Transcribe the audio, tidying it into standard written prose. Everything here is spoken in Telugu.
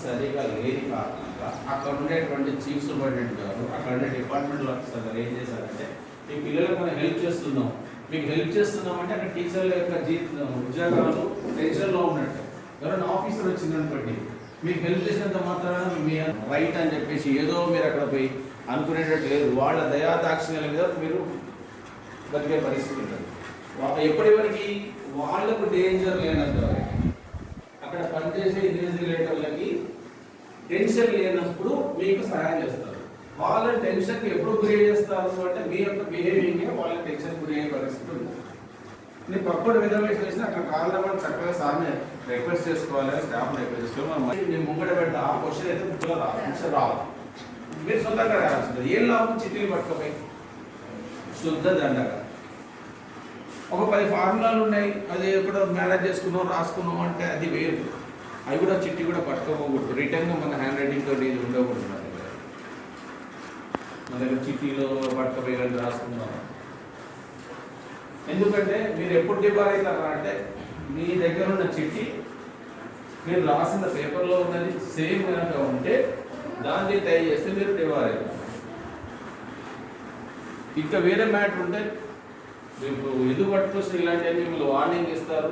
సరిగా లేని కారణంగా అక్కడ ఉండేటువంటి చీఫ్ సూపరింటెండెంట్ గారు, అక్కడ ఉండే డిపార్ట్మెంట్ ఆఫీసర్ గారు ఏం చేశారంటే, మీ పిల్లలకు మనం హెల్ప్ చేస్తున్నాం, మీకు హెల్ప్ చేస్తున్నాం అంటే అక్కడ టీచర్ల యొక్క ఉద్యోగాలు టెన్షన్లో ఉన్నట్టు. ఎవరైనా ఆఫీసర్ వచ్చిందనుకోండి, మీకు హెల్ప్ చేసినంత మాత్రాన మీ రైట్ అని చెప్పేసి ఏదో మీరు అక్కడ పోయి అనుకునేటట్టు లేదు. వాళ్ళ దయాదాక్షిణ్యాల మీద మీరు బతికే పరిస్థితి ఉంటుంది. ఎప్పటి వరకు వాళ్లకు డేంజర్ లేనంత వరకు అక్కడ పనిచేసే ఇన్విజిలేటర్లకి టెన్షన్ లేనప్పుడు మీకు సహాయం చేస్తారు. వాళ్ళ టెన్షన్కి ఎప్పుడు గురి చేస్తారు అంటే మీ యొక్క బిహేవింగ్ వాళ్ళ టెన్షన్ గురి అయ్యే పరిస్థితి ఉంది. నేను పక్కన రిజర్వేషన్ చేసిన అక్కడ కావాలని చక్కగా సార్ని రిక్వెస్ట్ చేసుకోవాలి, స్టాఫ్ రిక్వెస్ట్ చేసుకోవాలి. నేను ముంగట పెడతా ఆ క్వశ్చన్ అయితే బుక్లో రావు, మీరు సొంతంగా రాయాల్సింది. ఏం లాభం చిట్టీలు పట్టుకోపోయి శుద్ధ దండగా ఒక 10 ఫార్ములాలు ఉన్నాయి, అది ఎక్కడో మేనేజ్ చేసుకున్నాం రాసుకున్నాం అంటే అది వేరు. అవి కూడా చిట్టి కూడా పట్టుకోకూడదు. రిటర్న్గా మన హ్యాండ్ రైటింగ్తో ఇది ఉండకూడదు. మన దగ్గర చిట్టీలో పట్టుకోపోయి రాసుకున్నాం. ఎందుకంటే మీరు ఎప్పుడు డిబార్ అవుతారా అంటే, మీ దగ్గర ఉన్న చిట్టి మీరు రాసిన పేపర్లో ఉన్నది సేమ్ కనుక ఉంటే దాన్ని టై చేస్తే మీరు డిబార్ అవుతారు. ఇంకా వేరే మ్యాటర్ ఉంటే మీకు ఎదుగు పట్టుకొస్తే ఇలాంటివన్నీ మిమ్మల్ని వార్నింగ్ ఇస్తారు.